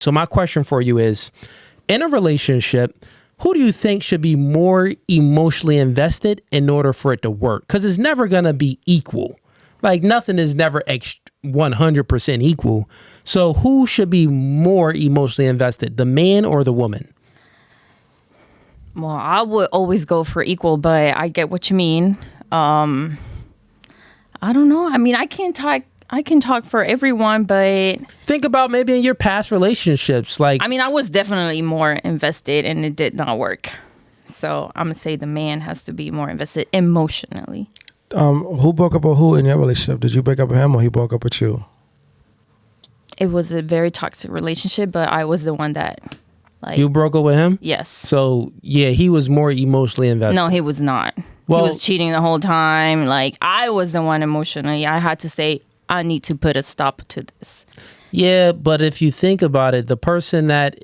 So my question for you is, in a relationship, who do you think should be more emotionally invested in order for it to work? Because it's never going to be equal. Like nothing is never 100% equal. So who should be more emotionally invested, the man or the woman? Well, I would always go for equal, but I get what you mean. I don't know. I mean, I can talk for everyone, but think about maybe in your past relationships. Like, I mean, I was definitely more invested and it did not work. So I'm going to say the man has to be more invested emotionally. Who broke up with who in your relationship? Did you break up with him or he broke up with you? It was a very toxic relationship, but I was the one that, like... You broke up with him? Yes. So, yeah, he was more emotionally invested. No, he was not. Well, he was cheating the whole time. Like, I was the one emotionally. I had to say, I need to put a stop to this. Yeah, but if you think about it, the person that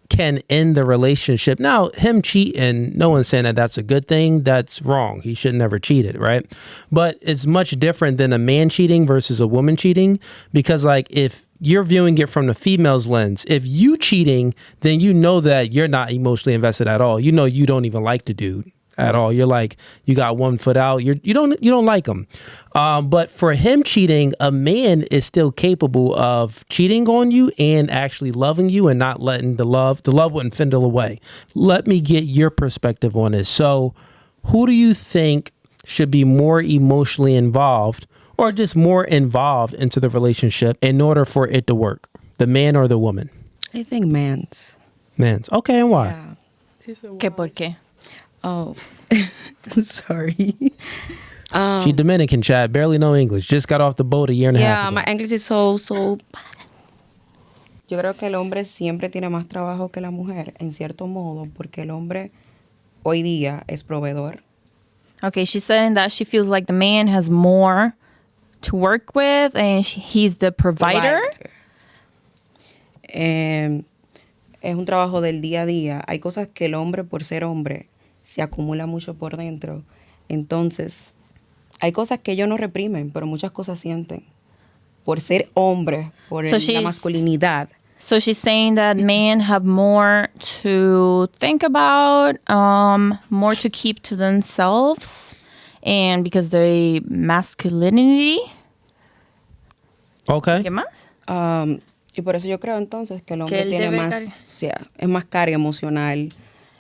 can end the relationship. Now, him cheating, no one's saying that that's a good thing. That's wrong. He should never cheated, right? But it's much different than a man cheating versus a woman cheating, because like if you're viewing it from the female's lens, if you cheating, then you know that you're not emotionally invested at all. You know you don't even like the dude at all. You're like, you got one foot out. You don't like him. But for him cheating, a man is still capable of cheating on you and actually loving you and not letting the love wouldn't dwindle away. Let me get your perspective on this. So who do you think should be more emotionally involved or just more involved into the relationship in order for it to work? The man or the woman? I think man's. Man's. Okay, and why? Yeah. ¿Qué por qué? Oh, sorry. She Dominican, Chad, barely know English. Just got off the boat a year and a half Yeah, ago. my English is so bad. Yo creo que el hombre siempre tiene más trabajo que la mujer, en cierto modo, porque el hombre hoy día es proveedor. Okay, she's saying that she feels like the man has more to work with and he's the provider. Es un trabajo del día a día. Hay cosas que el hombre, por ser hombre, se acumula mucho por dentro. Entonces, hay cosas que ellos no reprimen, pero muchas cosas sienten. Por ser hombre, por la masculinidad. So she's saying that men have more to think about, more to keep to themselves, and because they're masculinity. Okay. ¿Qué más? Y por eso yo creo entonces que el hombre tiene más, es más carga emocional.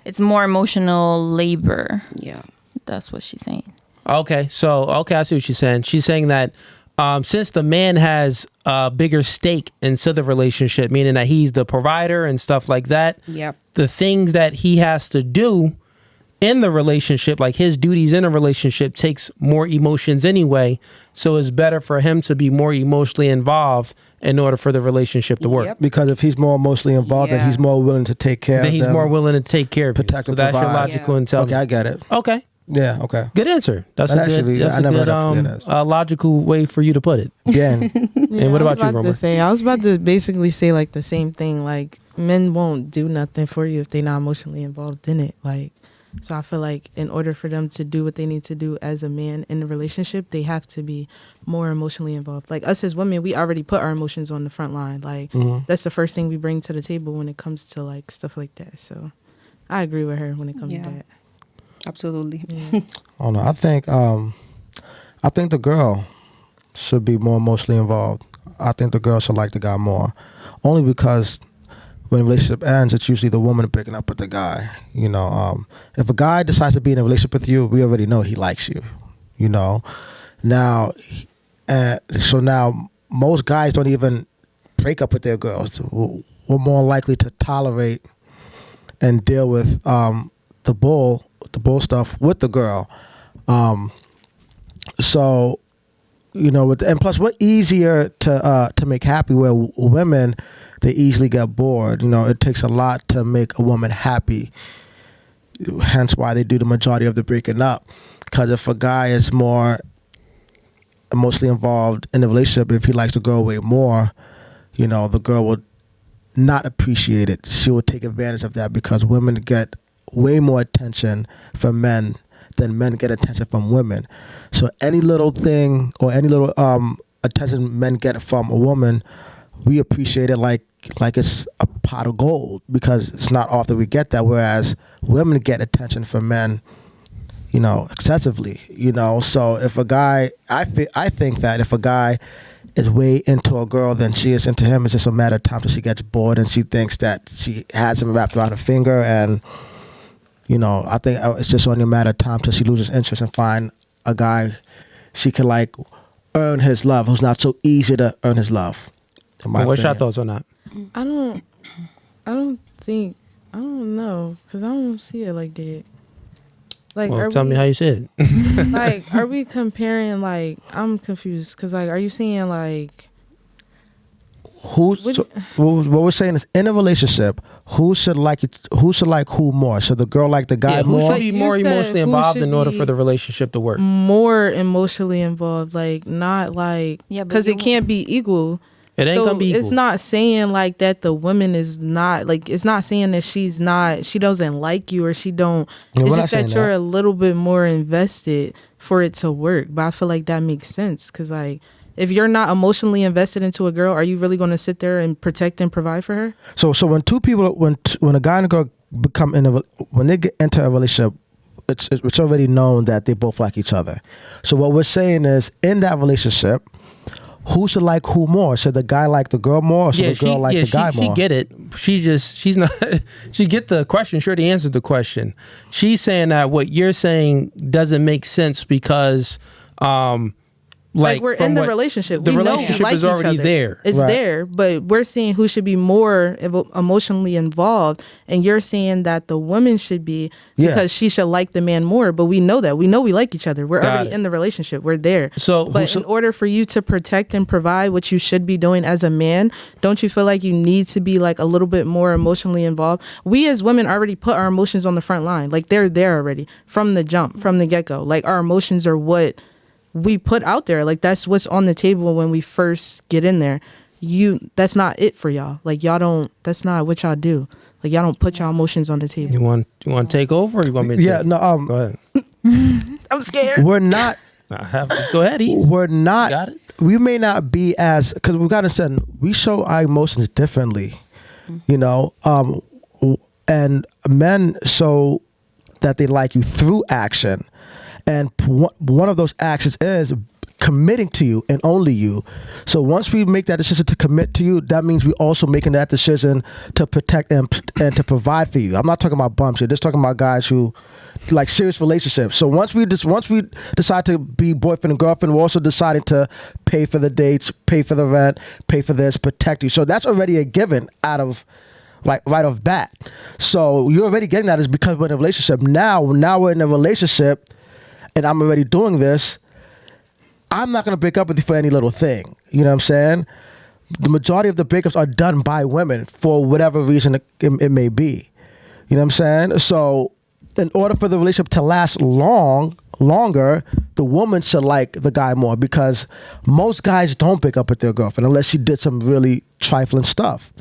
It's more emotional labor. Yeah. That's what she's saying. Okay, I see what she's saying. She's saying that since the man has a bigger stake into the relationship, meaning that he's the provider and stuff like that, Yep. the things that he has to do in the relationship, like his duties in a relationship, takes more emotions anyway. So it's better for him to be more emotionally involved in order for the relationship to work. Yep. Because if he's more emotionally involved, then he's more willing to take care of them. Then he's more willing to take care of protect you. So and that's your provide. logical intelligence. Okay, I get it. Okay. Yeah, okay. Good answer. That's a good logical way for you to put it. Again. And what about you, Roma? I was about to basically say like the same thing. Like men won't do nothing for you if they're not emotionally involved in it. Like, so I feel like in order for them to do what they need to do as a man in a relationship, they have to be more emotionally involved. Like us as women, we already put our emotions on the front line. Like that's the first thing we bring to the table when it comes to like stuff like that. So I agree with her when it comes to that. Absolutely. Yeah. Oh no, I think the girl should be more emotionally involved. I think the girl should like the guy more, only because when a relationship ends, it's usually the woman picking up with the guy. You know, if a guy decides to be in a relationship with you, we already know he likes you. You know, now, so now most guys don't even break up with their girls. We're more likely to tolerate and deal with the bull stuff with the girl. So, you know, and plus we're easier to make happy, where women, they easily get bored. You know, it takes a lot to make a woman happy. Hence why they do the majority of the breaking up. Because if a guy is more emotionally involved in the relationship, if he likes the girl way more, you know, the girl will not appreciate it. She will take advantage of that, because women get way more attention from men than men get attention from women. So any little thing or any little attention men get from a woman, we appreciate it like it's a pot of gold, because it's not often we get that, whereas women get attention from men, excessively, so if a guy, I think that if a guy is way into a girl than she is into him, it's just a matter of time till she gets bored and she thinks that she has him wrapped around her finger, and I think it's just only a matter of time till she loses interest and find a guy she can like earn his love, who's not so easy to earn his love. What's your thoughts on that? I don't know, because I don't see it like that. Like, well, tell me how you see it. Like, are we comparing, like, I'm confused, because, like, are you saying, like, what we're saying is, in a relationship, who should like who more? Should the girl like the guy who more? should be more emotionally involved in order for the relationship to work? More emotionally involved, like, not like, because it can't be equal. It ain't gonna be equal. It's not saying like that the woman is not, like, it's not saying that she doesn't like you, or she don't. It's just that you're a little bit more invested for it to work. But I feel like that makes sense, because, like, if you're not emotionally invested into a girl, are you really going to sit there and protect and provide for her? So when two people, when a guy and a girl when they get into a relationship, it's already known that they both like each other. So what we're saying is, in that relationship, who should like who more? Should the guy like the girl more, or should the girl like the guy more? She get it. She's not. She get the question. She already answered the question. She's saying that what you're saying doesn't make sense because, like we're in the relationship. The we relationship know we like is already each other. there. It's there, but we're seeing who should be more emotionally involved, and you're saying that the woman should be, because she should like the man more. But we know that. We know we like each other. We're already in the relationship. We're there. But in order for you to protect and provide what you should be doing as a man, don't you feel like you need to be like a little bit more emotionally involved? We as women already put our emotions on the front line. Like, they're there already from the jump, from the get-go. Like, our emotions are what we put out there. Like, that's what's on the table when we first get in there. That's not it for y'all. Like, y'all don't, that's not what y'all do. Like, y'all don't put y'all emotions on the table. You want to take over, or you want me to go ahead. I'm scared. We're not go ahead, Eve. We're not, got it? We may not be as, because we got to say, we show our emotions differently, and men show that they like you through action. And one of those actions is committing to you and only you. So once we make that decision to commit to you, that means we also making that decision to protect and to provide for you. I'm not talking about bumps here. Just talking about guys who like serious relationships. So once we decide to be boyfriend and girlfriend, we're also deciding to pay for the dates, pay for the rent, pay for this, protect you. So that's already a given out of, like, right off bat. So you're already getting that is because we're in a relationship. Now we're in a relationship, and I'm already doing this. I'm not going to break up with you for any little thing. You know what I'm saying? The majority of the breakups are done by women for whatever reason it may be. You know what I'm saying? So in order for the relationship to last longer, the woman should like the guy more, because most guys don't break up with their girlfriend unless she did some really trifling stuff.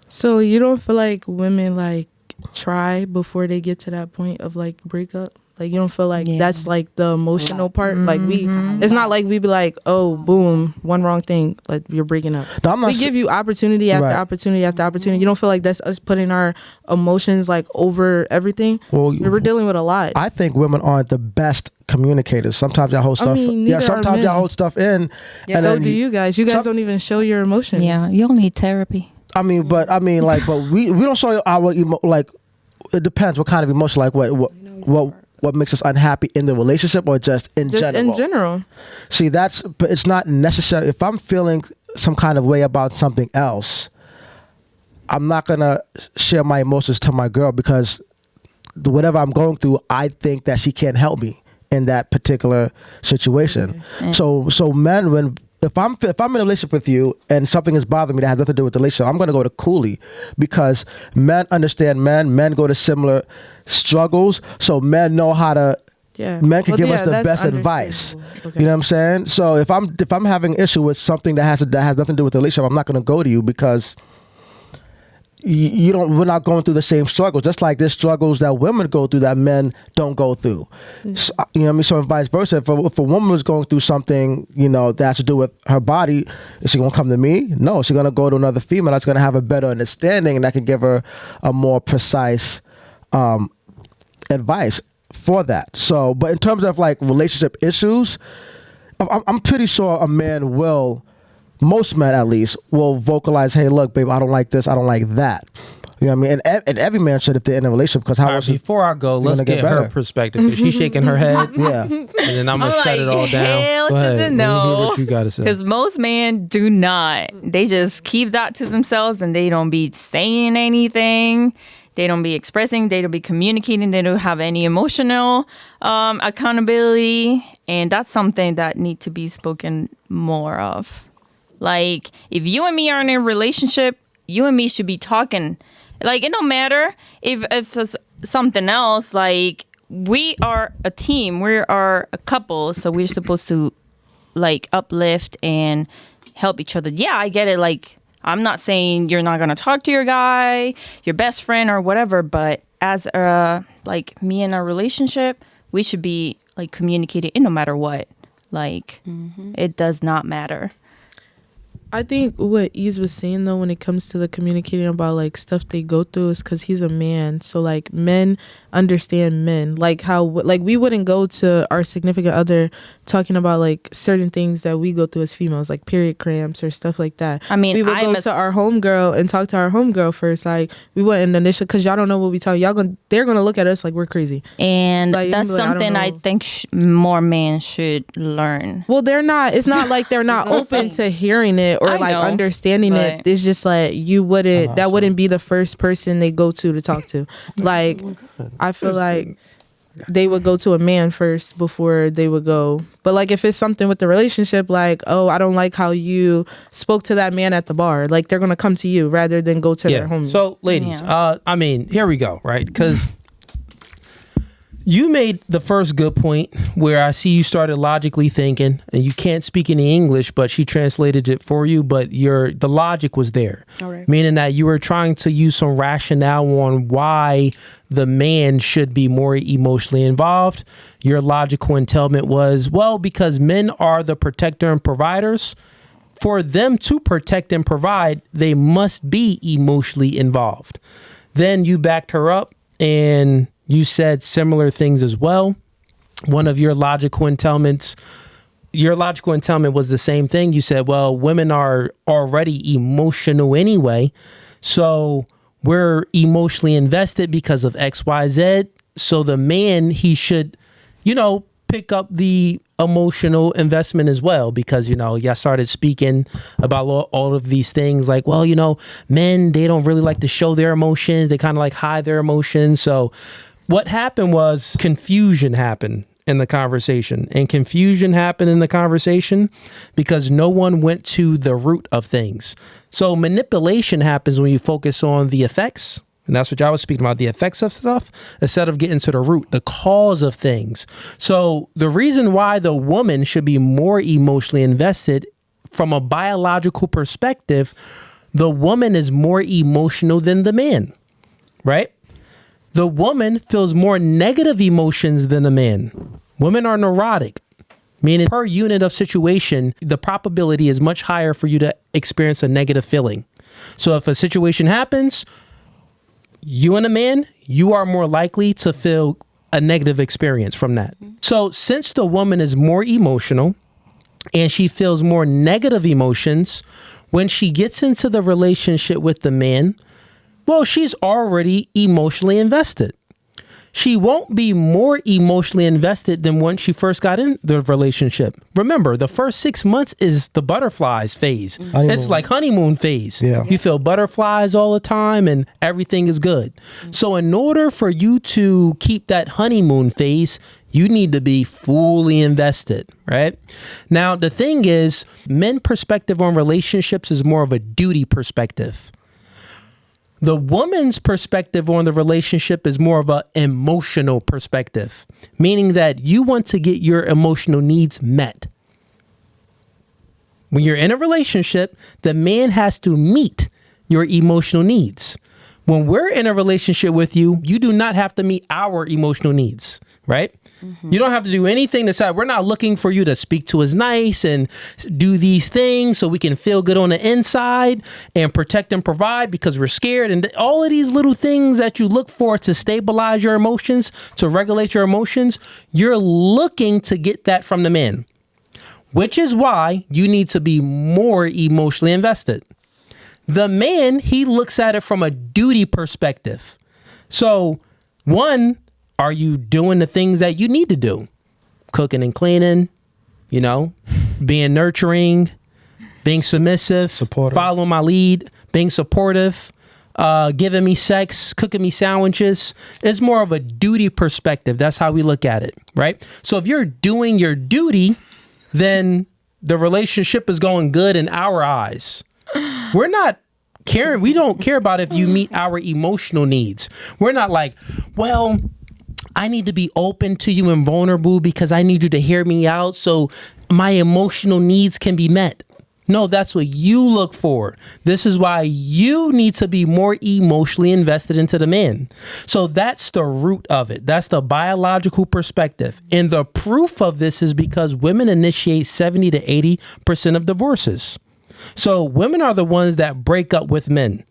So you don't feel like women like try before they get to that point of like breakup? Like, you don't feel like that's like the emotional part? Like, it's not like we be like, oh, boom, one wrong thing, like you're breaking up. No, we give you opportunity after opportunity after opportunity. You don't feel like that's us putting our emotions like over everything? Well, we're dealing with a lot. I think women aren't the best communicators. Sometimes y'all hold stuff. Sometimes y'all hold stuff in. Yeah, and so do you guys. You guys don't even show your emotions. Yeah, you don't need therapy. But we don't show our like. It depends what kind of emotion. Like what makes us unhappy in the relationship, or just in general? Just in general. See, but it's not necessary. If I'm feeling some kind of way about something else, I'm not gonna share my emotions to my girl, because whatever I'm going through, I think that she can't help me in that particular situation. Okay. So men, if I'm in a relationship with you and something is bothering me that has nothing to do with the relationship, I'm going to go to Cooley, because men understand men. Men go to similar struggles, so men know how to. Yeah. Men can give us the best advice. Okay. You know what I'm saying? So if I'm having an issue with something that has nothing to do with the relationship, I'm not going to go to you, because we're not going through the same struggles. Just like there's struggles that women go through that men don't go through. So, you know what I mean? So and vice versa. If a woman was going through something, you know, that has to do with her body, is she going to come to me? No, she's going to go to another female that's going to have a better understanding and that can give her a more precise advice for that. So, but in terms of like relationship issues, I'm pretty sure a man will, most men at least, will vocalize, hey, look, babe, I don't like this, I don't like that. You know what I mean? And every man should if they're in a relationship, because how All right, before I go, let's get her perspective. Because she's shaking her head. Yeah. And then I'm going to shut it all down. Hell Go to ahead. the Let me no. hear what you got to say. Because most men do not. They just keep that to themselves and they don't be saying anything. They don't be expressing. They don't be communicating. They don't have any emotional accountability. And that's something that need to be spoken more of. Like, if you and me are in a relationship, you and me should be talking. Like, it don't matter if it's something else. Like, we are a team. We are a couple. So we're supposed to, like, uplift and help each other. Yeah, I get it. Like, I'm not saying you're not going to talk to your guy, your best friend or whatever. But as, like, me in a relationship, we should be, like, communicating no matter what. Like, it does not matter. I think what Ease was saying though when it comes to the communicating about like stuff they go through is because he's a man. So like men understand men, like how like we wouldn't go to our significant other talking about like certain things that we go through as females, like period cramps or stuff like that. I mean, we would go to our homegirl and talk to our homegirl first. Like we wouldn't initially, because y'all don't know what we talk. They're gonna look at us like we're crazy. And like, that's like, something I think more men should learn. Well, they're not. It's not like they're not open to hearing it or I like know, understanding it. but- It's just like you wouldn't. That wouldn't be the first person they go to talk to. Like I feel like they would go to a man first before they would go. But like if it's something with the relationship, like, oh, I don't like how you spoke to that man at the bar, like they're gonna come to you rather than go to their homie. So ladies, I mean, here we go, right? Because you made the first good point where I see you started logically thinking, and you can't speak any English, but she translated it for you, but the logic was there. All right. Meaning that you were trying to use some rationale on why the man should be more emotionally involved. Your logical entailment was, well, because men are the protector and providers. For them to protect and provide, they must be emotionally involved. Then you backed her up and you said similar things as well. One of your logical entailments was the same thing. You said, well, women are already emotional anyway. So we're emotionally invested because of X, Y, Z. So the man, he should, pick up the emotional investment as well, because, y'all started speaking about all of these things like, well, men, they don't really like to show their emotions. They kind of like hide their emotions. So what happened was confusion happened in the conversation, and confusion happened in the conversation because no one went to the root of things. So manipulation happens when you focus on the effects. And that's what y'all was speaking about, the effects of stuff, instead of getting to the root, the cause of things. So the reason why the woman should be more emotionally invested from a biological perspective, the woman is more emotional than the man, right? The woman feels more negative emotions than the man. Women are neurotic, meaning per unit of situation, the probability is much higher for you to experience a negative feeling. So if a situation happens, you and a man, you are more likely to feel a negative experience from that. So since the woman is more emotional and she feels more negative emotions, when she gets into the relationship with the man, well, she's already emotionally invested. She won't be more emotionally invested than when she first got in the relationship. Remember, the first 6 months is the butterflies phase. Honeymoon. It's like honeymoon phase. Yeah. You feel butterflies all the time and everything is good. So in order for you to keep that honeymoon phase, you need to be fully invested, right? Now, the thing is, men's perspective on relationships is more of a duty perspective. The woman's perspective on the relationship is more of an emotional perspective, meaning that you want to get your emotional needs met. When you're in a relationship, the man has to meet your emotional needs. When we're in a relationship with you, you do not have to meet our emotional needs, right? You don't have to do anything to say, we're not looking for you to speak to us nice and do these things so we can feel good on the inside and protect and provide because we're scared. And all of these little things that you look for to stabilize your emotions, to regulate your emotions, you're looking to get that from the man, which is why you need to be more emotionally invested. The man, he looks at it from a duty perspective. So, one, are you doing the things that you need to do? Cooking and cleaning, you know, being nurturing, being submissive, Supportive. following my lead, being supportive, giving me sex, cooking me sandwiches. It's more of a duty perspective. That's how we look at it, right? So if you're doing your duty, then the relationship is going good in our eyes. We're not caring. We don't care about if you meet our emotional needs. We're not like, well, I need to be open to you and vulnerable because I need you to hear me out so my emotional needs can be met. No, that's what you look for. This is why you need to be more emotionally invested into the man. So that's the root of it. That's the biological perspective. And the proof of this is because women initiate 70 to 80% of divorces. So women are the ones that break up with men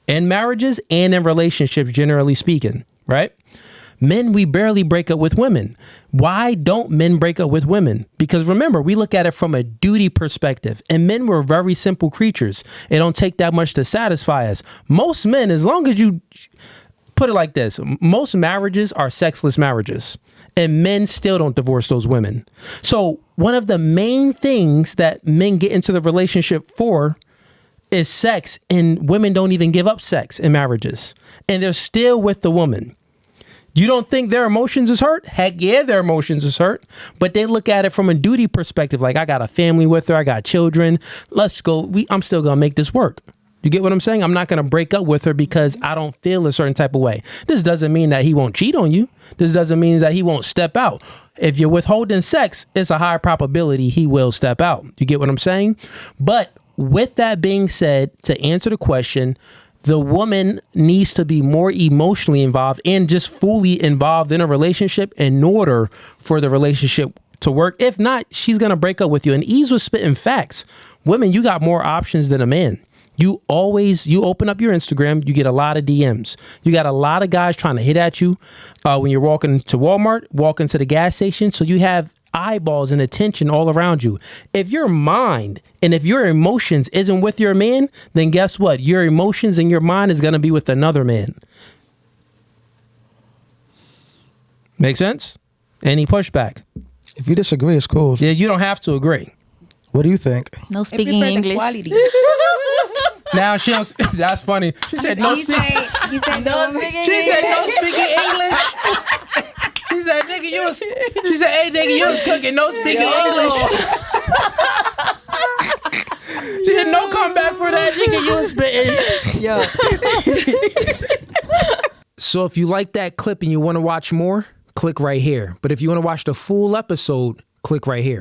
in marriages and in relationships, generally speaking, right? Men, we barely break up with women. Why don't men break up with women? Because remember, we look at it from a duty perspective, and men were very simple creatures. It don't take that much to satisfy us. Most men, as long as you put it like this, most marriages are sexless marriages, and men still don't divorce those women. So one of the main things that men get into the relationship for is sex, and women don't even give up sex in marriages, and they're still with the woman. You don't think their emotions is hurt? Heck yeah, their emotions is hurt. But they look at it from a duty perspective. Like, I got a family with her. I got children. Let's go. I'm still going to make this work. You get what I'm saying? I'm not going to break up with her because I don't feel a certain type of way. This doesn't mean that he won't cheat on you. This doesn't mean that he won't step out. If you're withholding sex, it's a higher probability he will step out. You get what I'm saying? But with that being said, to answer the question, the woman needs to be more emotionally involved and just fully involved in a relationship in order for the relationship to work. If not, she's going to break up with you. And Ease was spitting facts. Women, you got more options than a man. You open up your Instagram, you get a lot of DMs. You got a lot of guys trying to hit at you when you're walking to Walmart, walking to the gas station. So you have eyeballs and attention all around you. If your mind and if your emotions isn't with your man, then guess what? Your emotions and your mind is going to be with another man. Make sense? Any pushback? If you disagree, it's cool. Yeah, you don't have to agree. What do you think? No I speaking prefer the English. quality. Now she don't. That's funny. She said no. He said no. She said no speaking English. She said, nigga, you was. She said, hey, nigga, you was cooking. No speaking English. She said, no comeback for that, nigga. You was spitting. So if you like that clip and you want to watch more, click right here. But if you want to watch the full episode, click right here.